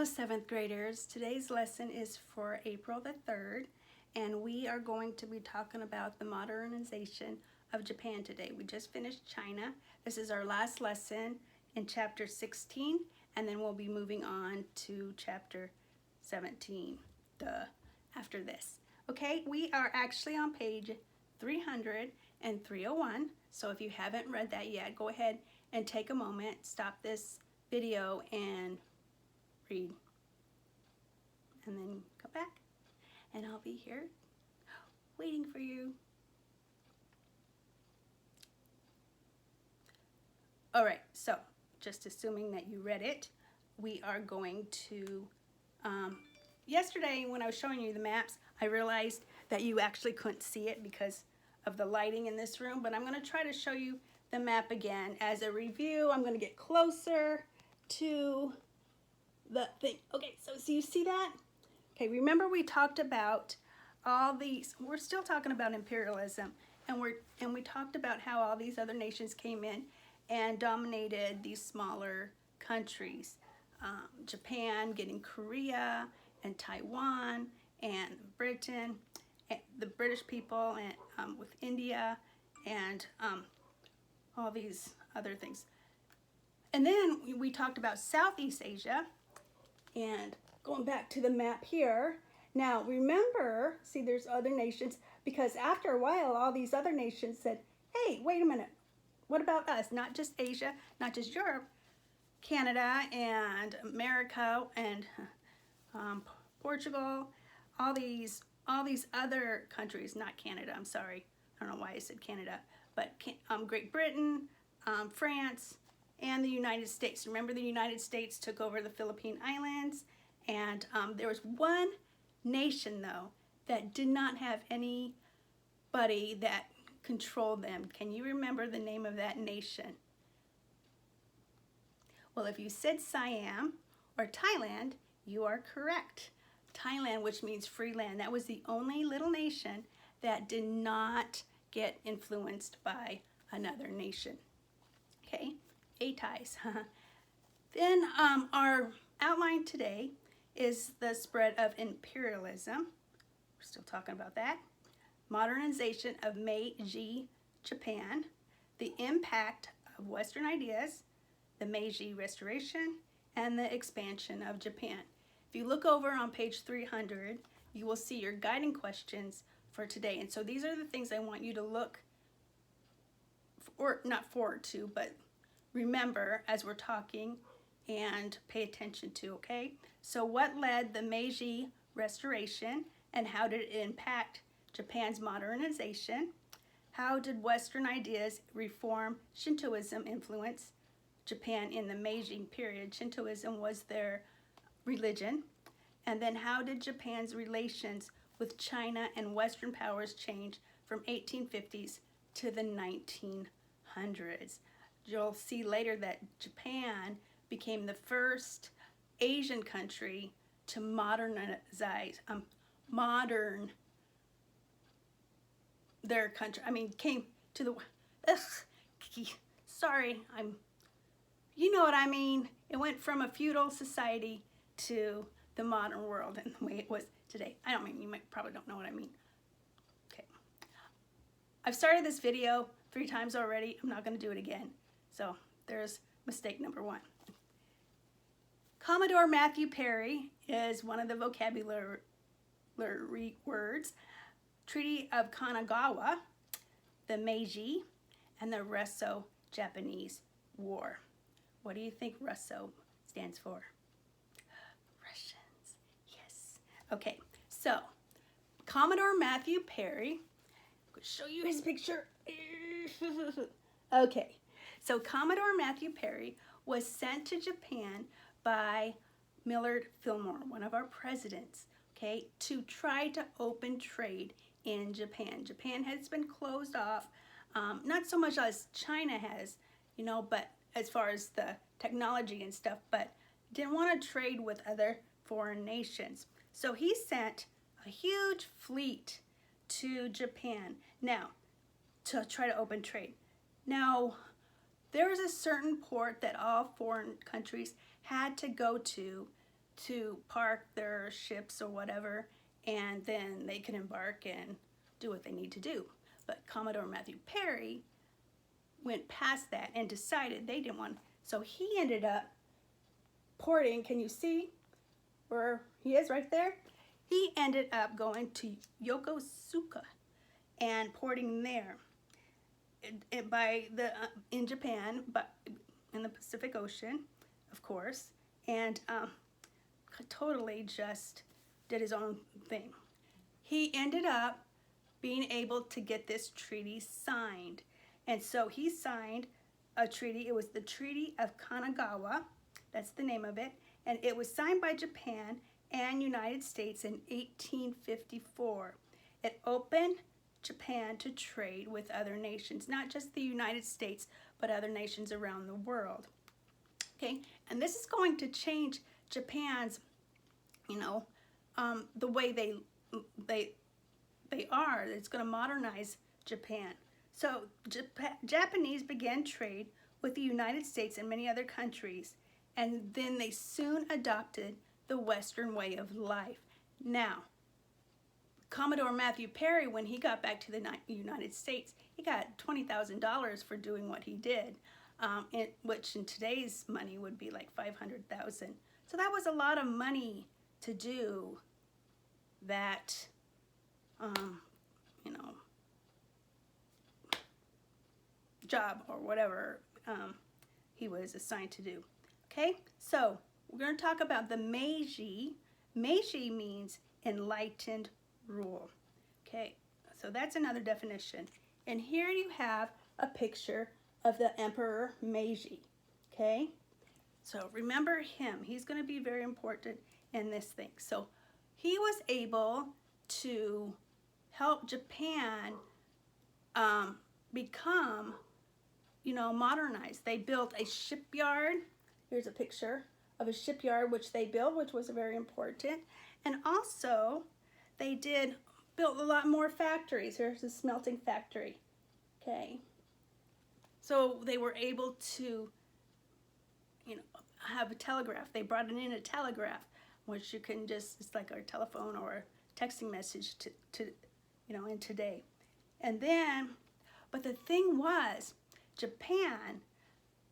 Hello, 7th graders. Today's lesson is for April the 3rd, and we are going to be talking about the modernization of Japan today. We just finished China. This is our last lesson in chapter 16, and then we'll be moving on to chapter 17 after this. Okay, we are actually on page 300 and 301, so if you haven't read that yet, go ahead and take a moment, stop this video, and read, and then come back, and I'll be here waiting for you. All right, so just assuming that you read it, we are going to, yesterday when I was showing you the maps, I realized that you actually couldn't see it because of the lighting in this room, but I'm going to try to show you the map again. As a review, I'm going to get closer to the thing. Okay, so you see that? Okay, remember we talked about all these, we're still talking about imperialism, and we talked about how all these other nations came in and dominated these smaller countries. Japan getting Korea and Taiwan and Britain, and the British people, and with India and all these other things. And then we talked about Southeast Asia. And going back to the map here, now remember, see there's other nations, because after a while all these other nations said, hey, wait a minute, what about us? Not just Asia, not just Europe, Canada and America and Portugal, all these other countries, not Canada, I'm sorry, I don't know why I said Canada, but Great Britain, France, and the United States. Remember, the United States took over the Philippine Islands, and there was one nation, though, that did not have anybody that controlled them. Can you remember the name of that nation? Well, if you said Siam or Thailand, you are correct. Thailand, which means free land, that was the only little nation that did not get influenced by another nation. Okay? Ties. Then our outline today is the spread of imperialism. We're still talking about that. Modernization of Meiji Japan. The impact of Western ideas. The Meiji Restoration. And the expansion of Japan. If you look over on page 300, you will see your guiding questions for today. And so these are the things I want you to look, or not forward to, but remember as we're talking and pay attention to, okay? So what led the Meiji Restoration, and how did it impact Japan's modernization? How did Western ideas, reform, Shintoism influence Japan in the Meiji period? Shintoism was their religion. And then how did Japan's relations with China and Western powers change from 1850s to the 1900s? You'll see later that Japan became the first Asian country to modernize, their country. I mean, came to the, sorry, you know what I mean. It went from a feudal society to the modern world and the way it was today. I don't mean, you probably don't know what I mean. Okay. I've started this video 3 times already. I'm not going to do it again. So there's mistake number 1. Commodore Matthew Perry is one of the vocabulary words. Treaty of Kanagawa, the Meiji, and the Russo-Japanese War. What do you think Russo stands for? Russians. Yes. Okay, so Commodore Matthew Perry, I'm going to show you his picture. Okay. So Commodore Matthew Perry was sent to Japan by Millard Fillmore, one of our presidents, okay, to try to open trade in Japan. Japan has been closed off, not so much as China has, you know, but as far as the technology and stuff, but didn't want to trade with other foreign nations. So he sent a huge fleet to Japan now to try to open trade. Now, there was a certain port that all foreign countries had to go to to park their ships or whatever, and then they can embark and do what they need to do. But Commodore Matthew Perry went past that and decided they didn't want, so he ended up porting, can you see where he is right there? He ended up going to Yokosuka and porting there in Japan, but in the Pacific Ocean, of course, and totally just did his own thing. He ended up being able to get this treaty signed. And so he signed a treaty. It was the Treaty of Kanagawa. That's the name of it. And it was signed by Japan and United States in 1854. It opened Japan to trade with other nations, not just the United States, but other nations around the world. Okay, and this is going to change Japan's, the way they are. It's going to modernize Japan. So Japanese began trade with the United States and many other countries, and then they soon adopted the Western way of life. Now, Commodore Matthew Perry, when he got back to the United States, he got $20,000 for doing what he did, which in today's money would be like $500,000. So that was a lot of money to do that, job or whatever he was assigned to do. Okay, so we're going to talk about the Meiji. Meiji means enlightened rule. Okay, so that's another definition. And here you have a picture of the Emperor Meiji. Okay, so remember him. He's going to be very important in this thing. So he was able to help Japan become, modernized. They built a shipyard. Here's a picture of a shipyard which they built, which was very important. And also, they built a lot more factories. Here's a smelting factory. Okay. So they were able to, have a telegraph. They brought in a telegraph, which you can just, it's like our telephone or a texting message to in today. And then, but the thing was, Japan,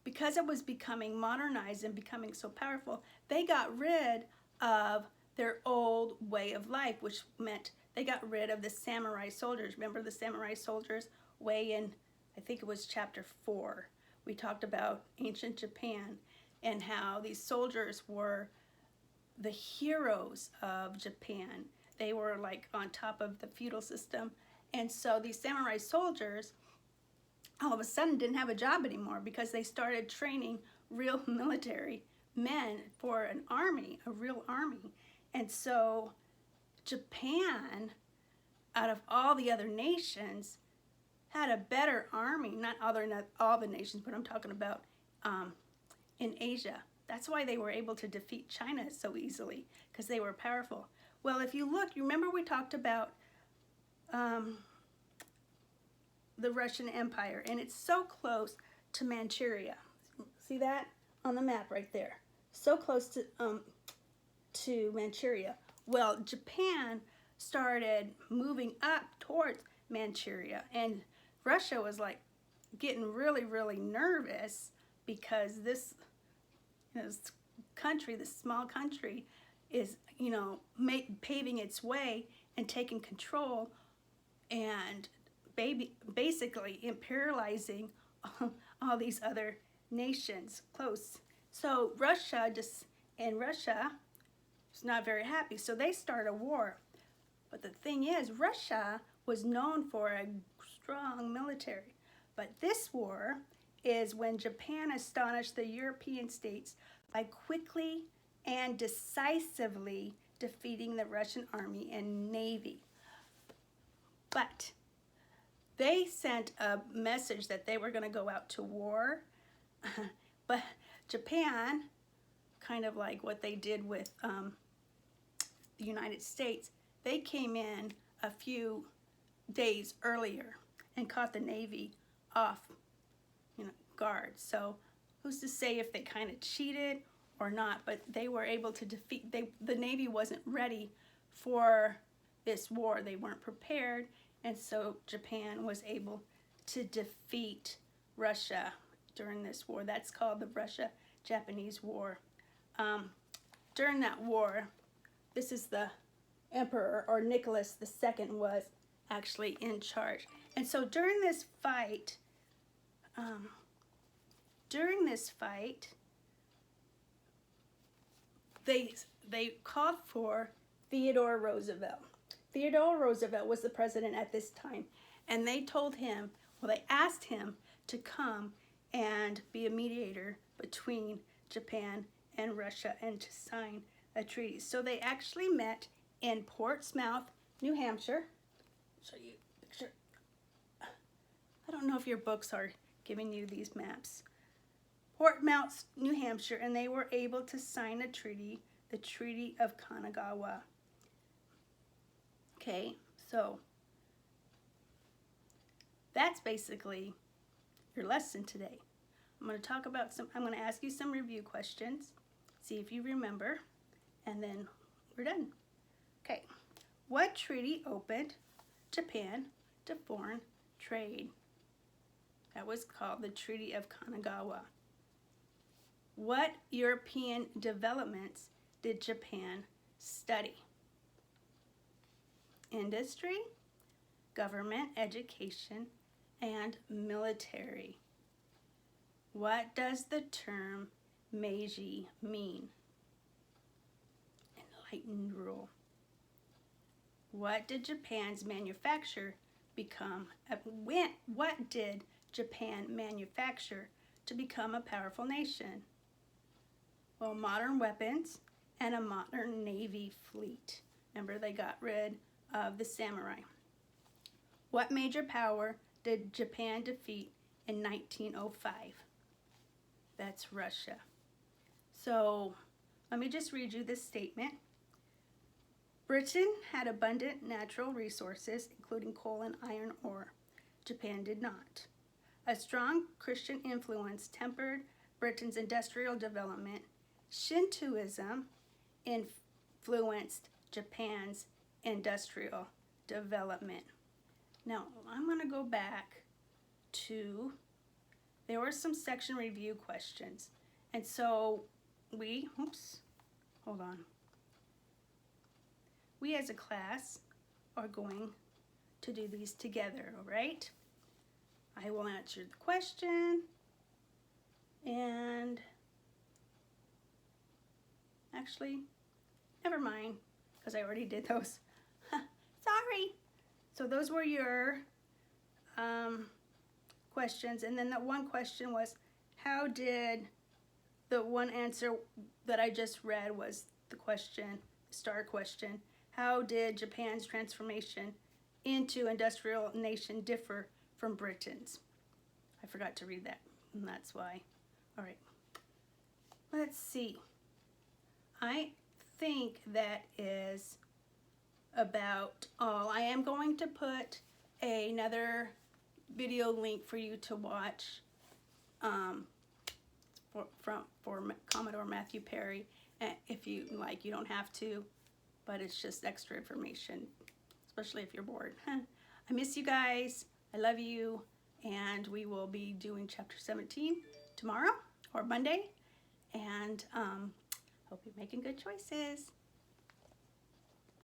because it was becoming modernized and becoming so powerful, they got rid of their old way of life, which meant they got rid of the samurai soldiers. Remember the samurai soldiers way in, I think it was chapter 4. We talked about ancient Japan and how these soldiers were the heroes of Japan. They were like on top of the feudal system. And so these samurai soldiers all of a sudden didn't have a job anymore because they started training real military men for an army, a real army. And so Japan, out of all the other nations, had a better army, not all the nations, but I'm talking about in Asia. That's why they were able to defeat China so easily, because they were powerful. Well, if you look, you remember we talked about the Russian Empire, and it's so close to Manchuria. See that on the map right there? So close to Manchuria. Well, Japan started moving up towards Manchuria, and Russia was like getting really, really nervous because this country, this small country, is paving its way and taking control and basically imperializing all these other nations close. So Russia was not very happy, so they start a war. But the thing is, Russia was known for a strong military. But this war is when Japan astonished the European states by quickly and decisively defeating the Russian army and navy. But they sent a message that they were going to go out to war. But Japan, kind of like what they did with the United States, they came in a few days earlier and caught the Navy off guard. So who's to say if they kind of cheated or not, but they were able to defeat, the Navy wasn't ready for this war. They weren't prepared, and so Japan was able to defeat Russia during this war. That's called the Russia-Japanese War. During that war, this is the emperor, or Nicholas II, was actually in charge. And so during this fight, they called for Theodore Roosevelt. Theodore Roosevelt was the president at this time, and they told him, well, they asked him to come and be a mediator between Japan and Russia and to sign a treaty. So they actually met in Portsmouth, New Hampshire. Show you a picture. I don't know if your books are giving you these maps. Portsmouth, New Hampshire, and they were able to sign a treaty, the Treaty of Kanagawa. Okay, so that's basically your lesson today. I'm going to ask you some review questions, see if you remember, and then we're done. Okay, what treaty opened Japan to foreign trade? That was called the Treaty of Kanagawa. What European developments did Japan study? Industry, government, education, and military. What does the term Meiji mean? Enlightened rule. What did Japan's manufacture become? What did Japan manufacture to become a powerful nation? Well, modern weapons and a modern navy fleet. Remember, they got rid of the samurai. What major power did Japan defeat in 1905? That's Russia. So let me just read you this statement. Britain had abundant natural resources, including coal and iron ore. Japan did not. A strong Christian influence tempered Britain's industrial development. Shintoism influenced Japan's industrial development. Now, I'm going to go back to, there were some section review questions. And so we as a class are going to do these together, all right? I will answer the question, and actually, never mind, because I already did those. Sorry. So those were your questions, and then that one question was, how did the one answer that I just read was the question, star question, how did Japan's transformation into industrial nation differ from Britain's? I forgot to read that, and that's why. All right, let's see. I think that is about all. I am going to put another video link for you to watch for Commodore Matthew Perry. If you like, you don't have to, but it's just extra information, especially if you're bored. I miss you guys. I love you, and we will be doing chapter 17 tomorrow or Monday, and hope you're making good choices.